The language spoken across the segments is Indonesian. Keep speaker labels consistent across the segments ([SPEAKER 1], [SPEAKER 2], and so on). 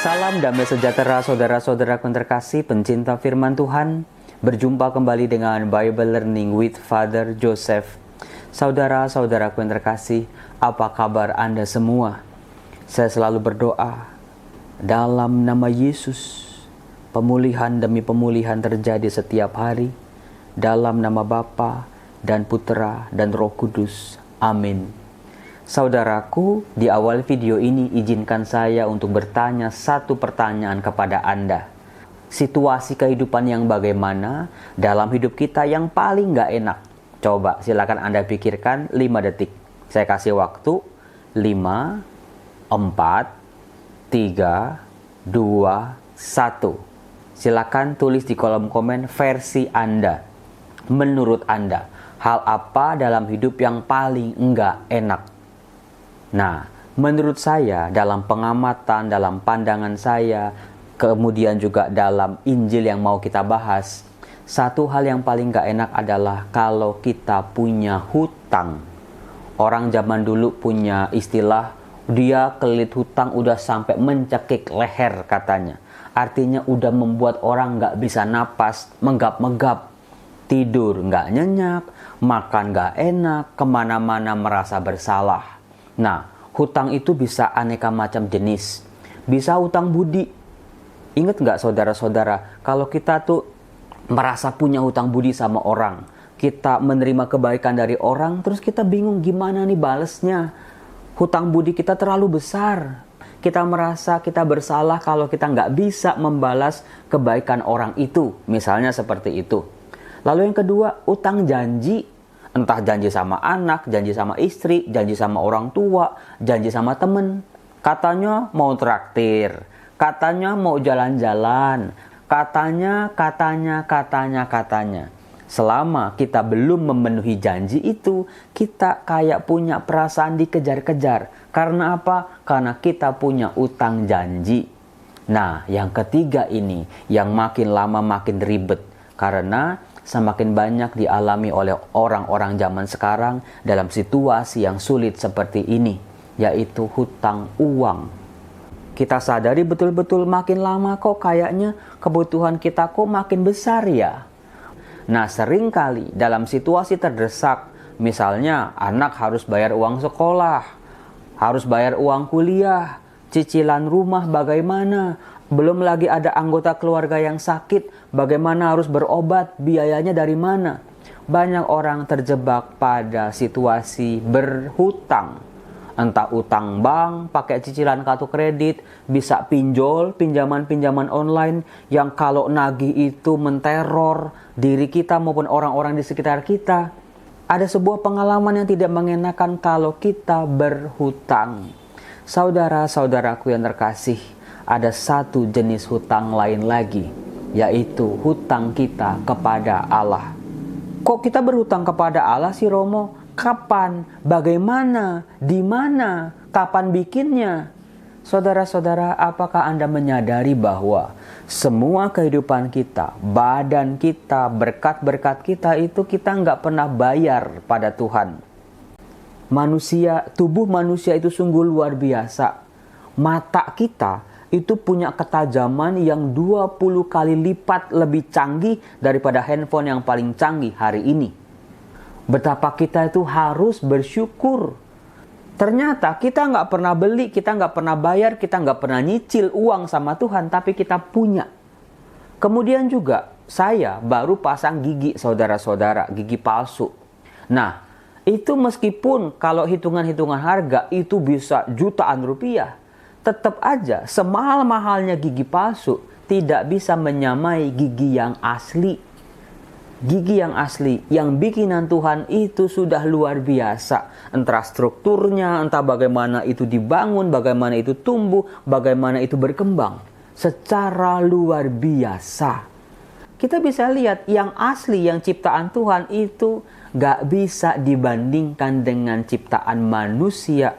[SPEAKER 1] Salam damai sejahtera saudara-saudaraku yang terkasih, pencinta firman Tuhan. Berjumpa kembali dengan Bible Learning with Father Joseph. Saudara-saudaraku yang terkasih, apa kabar Anda semua? Saya selalu berdoa, dalam nama Yesus, pemulihan demi pemulihan terjadi setiap hari. Dalam nama Bapa dan Putera dan Roh Kudus. Amin. Saudaraku, di awal video ini izinkan saya untuk bertanya satu pertanyaan kepada Anda. Situasi kehidupan yang bagaimana dalam hidup kita yang paling gak enak? Coba silakan Anda pikirkan 5 detik. Saya kasih waktu 5, 4, 3, 2, 1. Silakan tulis di kolom komen versi Anda. Menurut Anda, hal apa dalam hidup yang paling enggak enak? Nah, menurut saya, dalam pengamatan, dalam pandangan saya, kemudian juga dalam Injil yang mau kita bahas, satu hal yang paling gak enak adalah kalau kita punya hutang. Orang zaman dulu punya istilah, dia kelit hutang udah sampai mencekik leher katanya. Artinya udah membuat orang gak bisa napas, menggap-menggap. Tidur gak nyenyak, makan gak enak, kemana-mana merasa bersalah. Nah, hutang itu bisa aneka macam jenis. Bisa hutang budi. Ingat gak saudara-saudara, kalau kita tuh merasa punya hutang budi sama orang, kita menerima kebaikan dari orang, terus kita bingung gimana nih balesnya. Hutang budi kita terlalu besar. Kita merasa kita bersalah kalau kita nggak bisa membalas kebaikan orang itu. Misalnya seperti itu. Lalu yang kedua, utang janji. Entah janji sama anak, janji sama istri, janji sama orang tua, janji sama temen. Katanya mau traktir, katanya mau jalan-jalan, katanya. Selama kita belum memenuhi janji itu, kita kayak punya perasaan dikejar-kejar. Karena apa? Karena kita punya utang janji. Nah, yang ketiga ini, yang makin lama makin ribet. Karena semakin banyak dialami oleh orang-orang zaman sekarang dalam situasi yang sulit seperti ini, yaitu hutang uang. Kita sadari betul-betul makin lama kok kayaknya kebutuhan kita kok makin besar ya. Nah, seringkali dalam situasi terdesak, misalnya anak harus bayar uang sekolah, harus bayar uang kuliah, cicilan rumah bagaimana, belum lagi ada anggota keluarga yang sakit, bagaimana harus berobat, biayanya dari mana. Banyak orang terjebak pada situasi berhutang. Entah utang bank, pakai cicilan kartu kredit, bisa pinjol, pinjaman-pinjaman online yang kalau nagih itu menteror diri kita maupun orang-orang di sekitar kita. Ada sebuah pengalaman yang tidak mengenakan kalau kita berhutang. Saudara-saudaraku yang terkasih, ada satu jenis hutang lain lagi, yaitu hutang kita kepada Allah. Kok kita berhutang kepada Allah sih Romo? Kapan? Bagaimana? Di mana? Kapan bikinnya? Saudara-saudara, apakah Anda menyadari bahwa semua kehidupan kita, badan kita, berkat-berkat kita itu kita nggak pernah bayar pada Tuhan. Tubuh manusia itu sungguh luar biasa. Mata kita itu punya ketajaman yang 20 kali lipat lebih canggih daripada handphone yang paling canggih hari ini. Betapa kita itu harus bersyukur. Ternyata kita nggak pernah beli, kita nggak pernah bayar, kita nggak pernah nyicil uang sama Tuhan, tapi kita punya. Kemudian juga saya baru pasang gigi, saudara-saudara, gigi palsu. Nah, itu meskipun kalau hitungan-hitungan harga itu bisa jutaan rupiah, tetap aja semahal-mahalnya gigi palsu tidak bisa menyamai gigi yang asli. Gigi yang asli, yang bikinan Tuhan itu sudah luar biasa. Entah strukturnya, entah bagaimana itu dibangun, bagaimana itu tumbuh, bagaimana itu berkembang. Secara luar biasa. Kita bisa lihat yang asli, yang ciptaan Tuhan itu gak bisa dibandingkan dengan ciptaan manusia.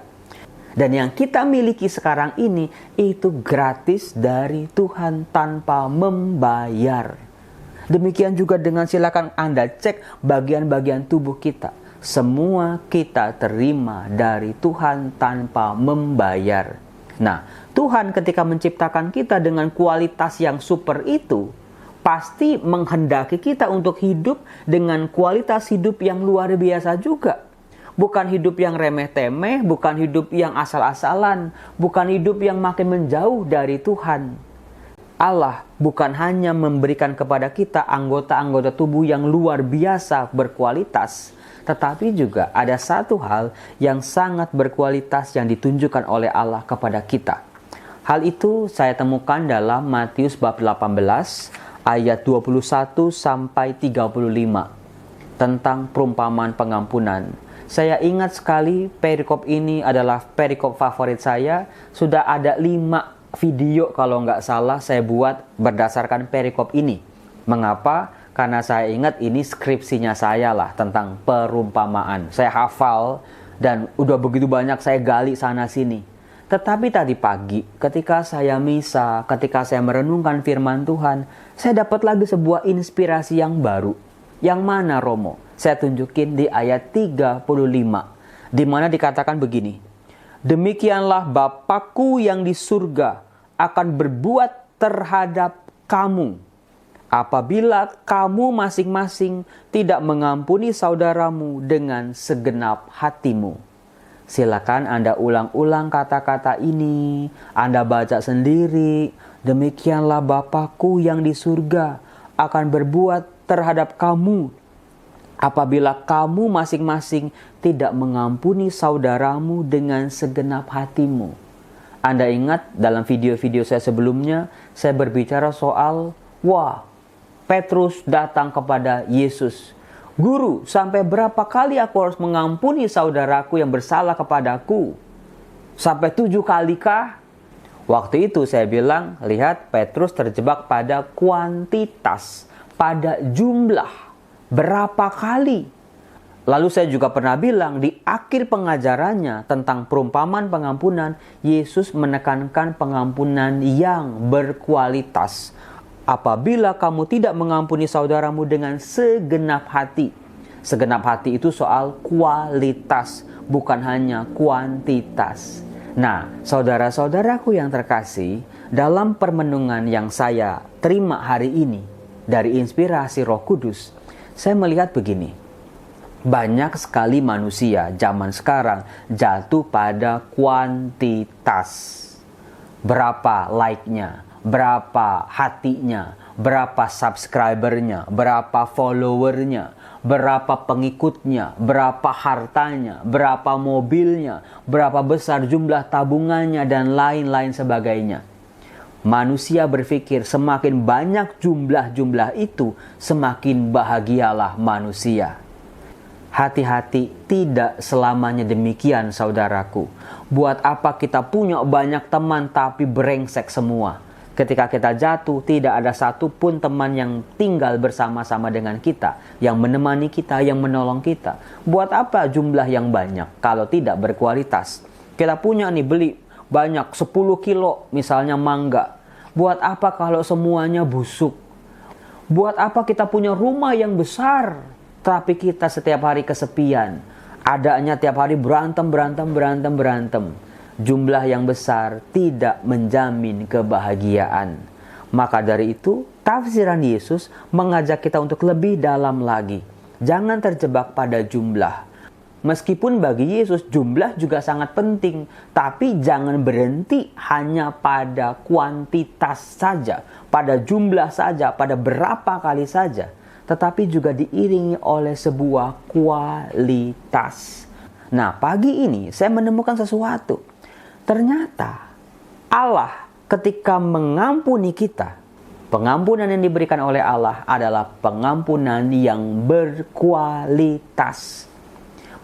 [SPEAKER 1] Dan yang kita miliki sekarang ini itu gratis dari Tuhan tanpa membayar. Demikian juga dengan silakan Anda cek bagian-bagian tubuh kita. Semua kita terima dari Tuhan tanpa membayar. Nah, Tuhan ketika menciptakan kita dengan kualitas yang super itu, pasti menghendaki kita untuk hidup dengan kualitas hidup yang luar biasa juga. Bukan hidup yang remeh-temeh, bukan hidup yang asal-asalan, bukan hidup yang makin menjauh dari Tuhan. Allah bukan hanya memberikan kepada kita anggota-anggota tubuh yang luar biasa berkualitas, tetapi juga ada satu hal yang sangat berkualitas yang ditunjukkan oleh Allah kepada kita. Hal itu saya temukan dalam Matius bab 18 ayat 21 sampai 35 tentang perumpamaan pengampunan. Saya ingat sekali perikop ini adalah perikop favorit saya. Sudah ada 5 video kalau nggak salah saya buat berdasarkan perikop ini. Mengapa? Karena saya ingat ini skripsinya saya lah tentang perumpamaan. Saya hafal dan udah begitu banyak saya gali sana sini. Tetapi tadi pagi ketika saya misa, ketika saya merenungkan firman Tuhan, saya dapat lagi sebuah inspirasi yang baru. Yang mana, Romo? Saya tunjukin di ayat 35, di mana dikatakan begini. Demikianlah Bapakku yang di surga akan berbuat terhadap kamu, apabila kamu masing-masing tidak mengampuni saudaramu dengan segenap hatimu. Silakan Anda ulang-ulang kata-kata ini, Anda baca sendiri. Demikianlah Bapakku yang di surga akan berbuat terhadap kamu, apabila kamu masing-masing tidak mengampuni saudaramu dengan segenap hatimu. Anda ingat dalam video-video saya sebelumnya, saya berbicara soal, Petrus datang kepada Yesus. Guru, sampai berapa kali aku harus mengampuni saudaraku yang bersalah kepadaku? Sampai 7 kali kah? Waktu itu saya bilang, lihat Petrus terjebak pada kuantitas, pada jumlah. Berapa kali? Lalu saya juga pernah bilang di akhir pengajarannya tentang perumpamaan pengampunan, Yesus menekankan pengampunan yang berkualitas. Apabila kamu tidak mengampuni saudaramu dengan segenap hati. Segenap hati itu soal kualitas, bukan hanya kuantitas. Nah, saudara-saudaraku yang terkasih, dalam permenungan yang saya terima hari ini dari inspirasi Roh Kudus, saya melihat begini. Banyak sekali manusia zaman sekarang jatuh pada kuantitas. Berapa like-nya? Berapa hatinya, berapa subscribernya, berapa followernya, berapa pengikutnya, berapa hartanya, berapa mobilnya, berapa besar jumlah tabungannya, dan lain-lain sebagainya. Manusia berpikir semakin banyak jumlah-jumlah itu, semakin bahagialah manusia. Hati-hati, tidak selamanya demikian saudaraku. Buat apa kita punya banyak teman tapi brengsek semua? Ketika kita jatuh, tidak ada satupun teman yang tinggal bersama-sama dengan kita, yang menemani kita, yang menolong kita. Buat apa jumlah yang banyak kalau tidak berkualitas? Kita punya nih, beli banyak 10 kilo misalnya mangga. Buat apa kalau semuanya busuk? Buat apa kita punya rumah yang besar, tapi kita setiap hari kesepian? Adanya tiap hari berantem. Jumlah yang besar tidak menjamin kebahagiaan. Maka dari itu, tafsiran Yesus mengajak kita untuk lebih dalam lagi. Jangan terjebak pada jumlah. Meskipun bagi Yesus jumlah juga sangat penting, tapi jangan berhenti hanya pada kuantitas saja, pada jumlah saja, pada berapa kali saja, tetapi juga diiringi oleh sebuah kualitas. Nah, pagi ini saya menemukan sesuatu. Ternyata Allah ketika mengampuni kita, pengampunan yang diberikan oleh Allah adalah pengampunan yang berkualitas.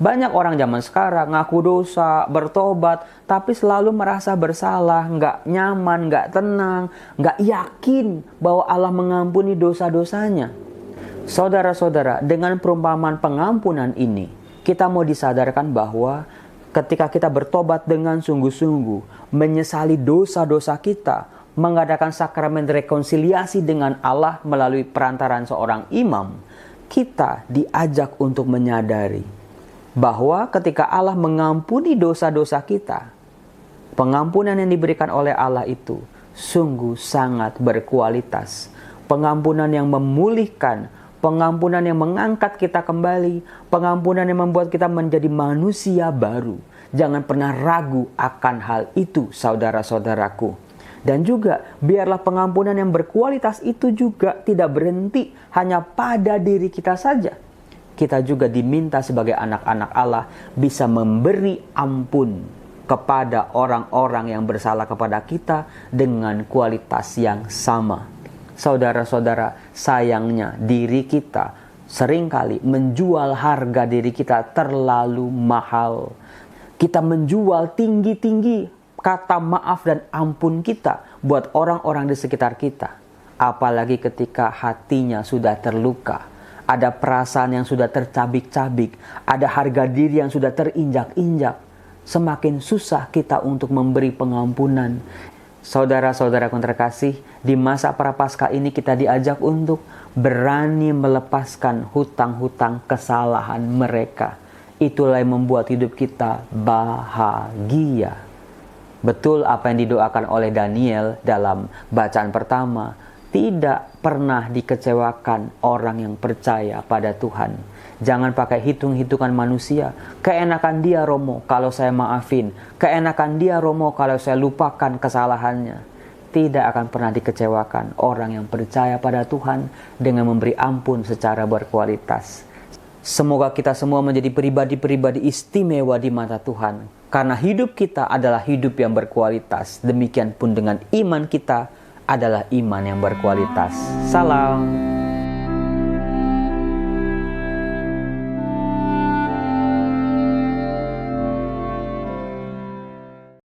[SPEAKER 1] Banyak orang zaman sekarang ngaku dosa, bertobat, tapi selalu merasa bersalah, nggak nyaman, nggak tenang, nggak yakin bahwa Allah mengampuni dosa-dosanya. Saudara-saudara, dengan perumpamaan pengampunan ini, kita mau disadarkan bahwa ketika kita bertobat dengan sungguh-sungguh, menyesali dosa-dosa kita, mengadakan sakramen rekonsiliasi dengan Allah melalui perantaran seorang imam, kita diajak untuk menyadari bahwa ketika Allah mengampuni dosa-dosa kita, Pengampunan yang diberikan oleh Allah itu sungguh sangat berkualitas. Pengampunan yang memulihkan, pengampunan yang mengangkat kita kembali, pengampunan yang membuat kita menjadi manusia baru. Jangan pernah ragu akan hal itu, saudara-saudaraku. Dan juga biarlah pengampunan yang berkualitas itu juga tidak berhenti hanya pada diri kita saja. Kita juga diminta sebagai anak-anak Allah bisa memberi ampun kepada orang-orang yang bersalah kepada kita dengan kualitas yang sama. Saudara-saudara, sayangnya diri kita seringkali menjual harga diri kita terlalu mahal. Kita menjual tinggi-tinggi kata maaf dan ampun kita buat orang-orang di sekitar kita. Apalagi ketika hatinya sudah terluka, ada perasaan yang sudah tercabik-cabik, ada harga diri yang sudah terinjak-injak. Semakin susah kita untuk memberi pengampunan. Saudara-saudara yang terkasih, di masa Prapaskah ini kita diajak untuk berani melepaskan hutang-hutang kesalahan mereka. Itulah yang membuat hidup kita bahagia. Betul apa yang didoakan oleh Daniel dalam bacaan pertama. Tidak pernah dikecewakan orang yang percaya pada Tuhan. Jangan pakai hitung-hitungan manusia. Keenakan dia Romo kalau saya maafin. Keenakan dia Romo kalau saya lupakan kesalahannya. Tidak akan pernah dikecewakan orang yang percaya pada Tuhan dengan memberi ampun secara berkualitas. Semoga kita semua menjadi pribadi-pribadi istimewa di mata Tuhan. Karena hidup kita adalah hidup yang berkualitas. Demikian pun dengan iman kita adalah iman yang berkualitas. Salam.